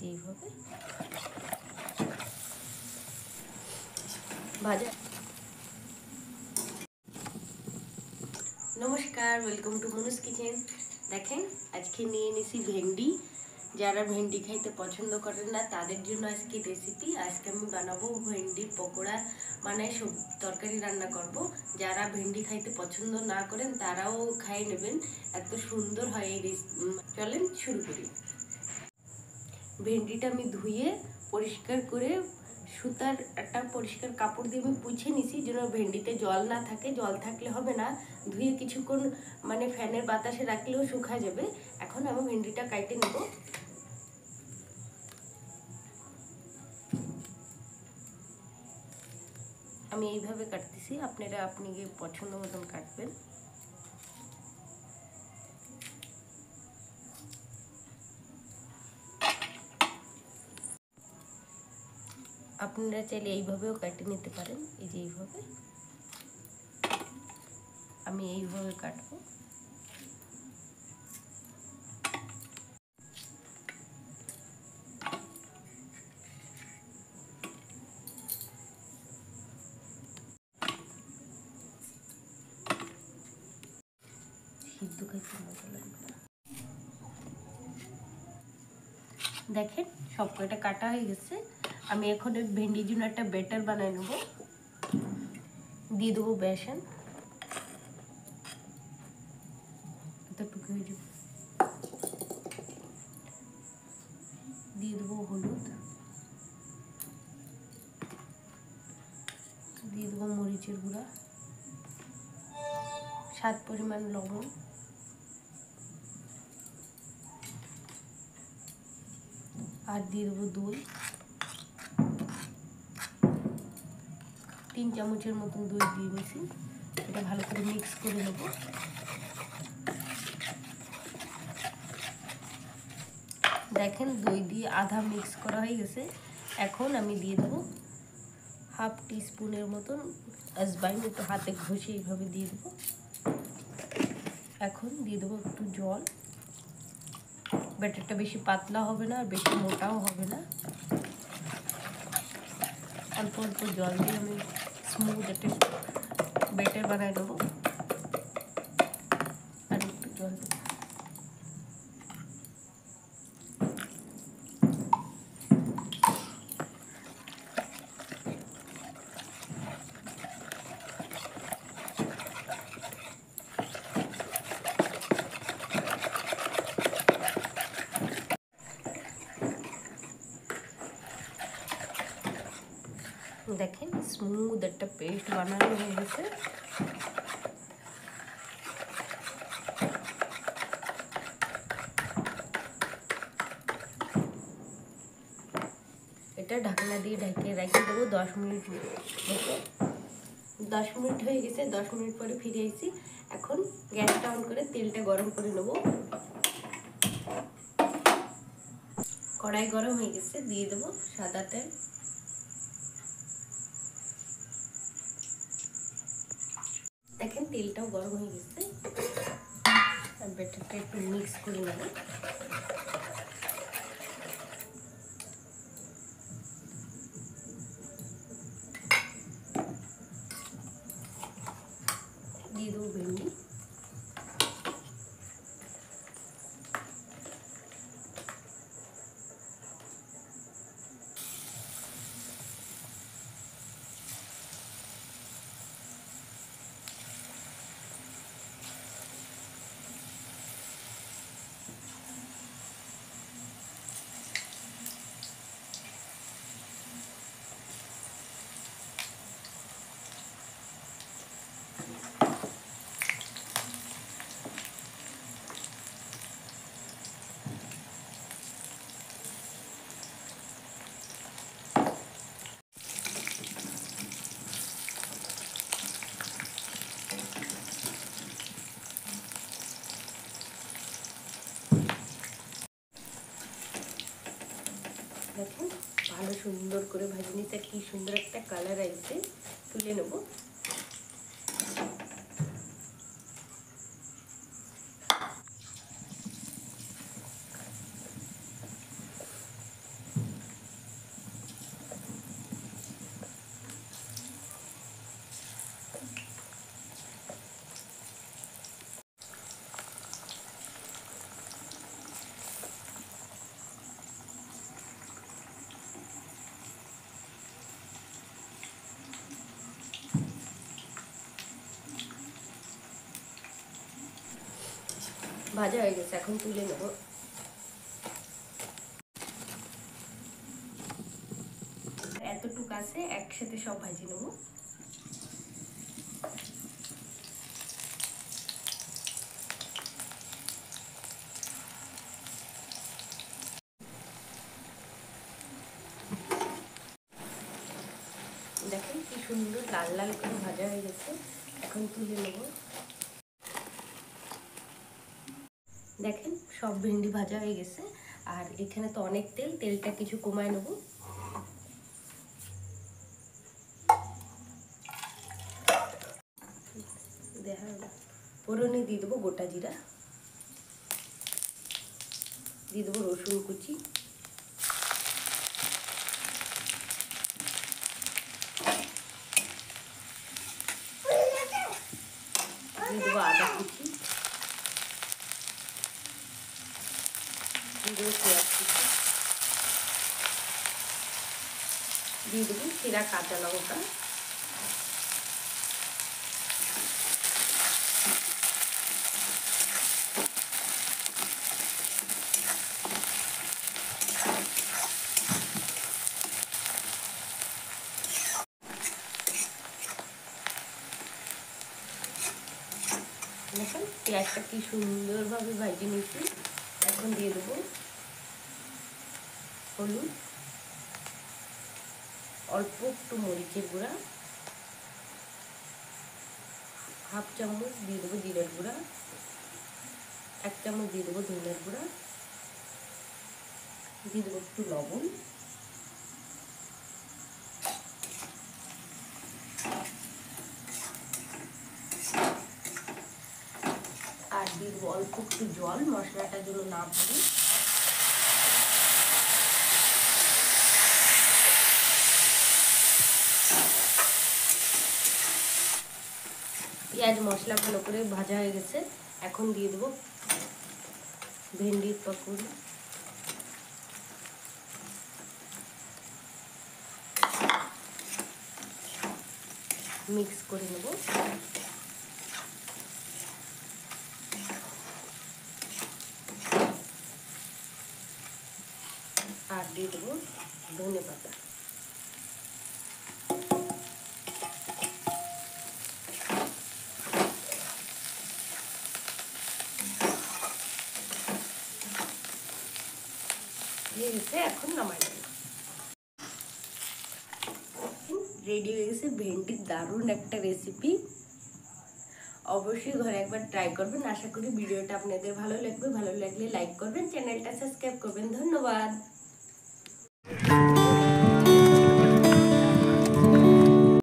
যে এইভাবে ভাজা। নমস্কার, ওয়েলকাম টু মনুস কিচেন। দেখেন আজকে নিয়ে নিছি ভেন্ডি। যারা ভেন্ডি খাইতে পছন্দ করেন না তাদের জন্য আজকে রেসিপি। আজকে আমি বানাবো ভেন্ডির পকোড়া, মানে সব তরকারি রান্না করব। যারা ভেন্ডি খাইতে পছন্দ না করেন তারাও খাই নেবেন, এত সুন্দর হয় এই চলেন শুরু করি। ভেন্ডিটা আমি ধুয়ে পরিষ্কার করে সুতার একটা পরিষ্কার কাপড় দিয়ে আমি পুছে নিছি, যেন ভেন্ডিতে জল না থাকে। জল থাকলে হবে না, ধুয়ে কিছুক্ষণ মানে ফ্যানের বাতাসে রাখলেও শুকা যাবে। এখন আমি ভেন্ডিটা কাটে নেব। আমি এইভাবে কাটতেছি, আপনারা আপনি পছন্দ মতন কাটবেন। আপনারা চাইলে এইভাবেও কাটে নিতে পারেন, এই যে এইভাবে। আমি এইভাবে কাটবো। সিদ্ধ খাইতে মজা লাগবে। দেখেন সব কয়টা কাটা হয়ে গেছে। আমি এখন ভেন্ডির জন্য একটা ব্যাটার বানাই নেব। দিয়ে দেবো বেসন, এতটুকু হয়ে যাবে। দিয়ে দেবো হলুদ, দিয়ে দেবো মরিচের গুঁড়া, স্বাদ পরিমাণ লবণ, আর দিয়ে দেবো দই। 3 চামচের মতন দই দিয়ে দিয়েছি। এটা ভালো করে মিক্স করে নেব। দেখেন দই দিয়ে আধা মিক্স করা হয়ে গেছে। এখন আমি দিয়ে দেবো হাফ টিস্পুনের মতন আজওয়াইন, একটু হাতে ঘষে এইভাবে দিয়ে দেবো। এখন দিয়ে দেবো একটু জল। ব্যাটারটা বেশি পাতলা হবে না আর বেশি মোটাও হবে না, অল্প অল্প জল দিয়ে আমি স্মুথ একটা ব্যাটার বানাই নেবো। আর একটু জল দেবো। দেখেন স্মুথ একটা পেস্ট বানানো হয়ে গেছে। এটা ঢাকনা দিয়ে ঢেকে রেখে দেবো 10 মিনিট মতো। 10 মিনিট হয়ে গেছে। 10 মিনিট পরে ফিরে এসেছি। এখন গ্যাসটা অন করে তেলটা গরম করে নেব। কড়াই গরম হয়ে গেছে, দিয়ে দেবো সাদা তেল। দেখেন তেলটাও গরম হয়ে গেছে। ব্যাটারটা একটু মিক্স করে নেব। দিয়ে দেবো ভেন্ডি। দেখেন ভালো সুন্দর করে ভাজি নিতে কি সুন্দর একটা কালার আসছে। তুলে নেব। ভাজা হয়ে গেছে, এখন তুলে নেব। এতটুকু আছে, একসাথে সব ভাজি নেব। দেখেন কি সুন্দর লাল লাল করে ভাজা হয়ে গেছে, এখন তুলে নেব। দেখেন সব ভেন্ডি ভাজা হয়ে গেছে, আর এখানে তো অনেক তেল, তেলটা কিছু কমায় নেব। ফোড়নে দিয়ে দেবো গোটা জিরা, দিয়ে দেবো রসুন কুচি, দিয়ে দেবো আদা কুচি, দিয়ে দেবো পেঁয়াজ কুচি, দিয়ে দেবো চিরা কাঁচা লঙ্কা, দেখুন পেঁয়াজটা কি সুন্দরভাবে ভাজিয়ে নিয়েছি। এখন দিয়ে দেবো হলুদ, অল্প একটু মরিচের গুঁড়া, হাফ চামচ দিয়ে দেবো জিরের গুঁড়া, 1 চামচ দিয়ে দেবো ধনিয়ার গুঁড়া, দিয়ে দেবো একটু লবণ, আর দিয়ে দেবো অল্প একটু জল, মশলাটার জন্য না পড়ে। পেঁয়াজ মশলা ভালো করে ভাজা হয়ে গেছে, এখন দিয়ে দেবো ভেন্ডির পকোড়ি, মিক্স করে নেব। আর দিয়ে দেবো ধনে পাতা। দিয়ে গেছে, এখন নামাই নেব। রেডি হয়ে গেছে ভেন্ডির দারুণ একটা রেসিপি। অবশ্যই ঘরে একবার ট্রাই করবেন। আশা করি ভিডিওটা আপনাদের ভালো লাগবে। ভালো লাগলে লাইক করবেন, চ্যানেলটা সাবস্ক্রাইব করবেন। ধন্যবাদ।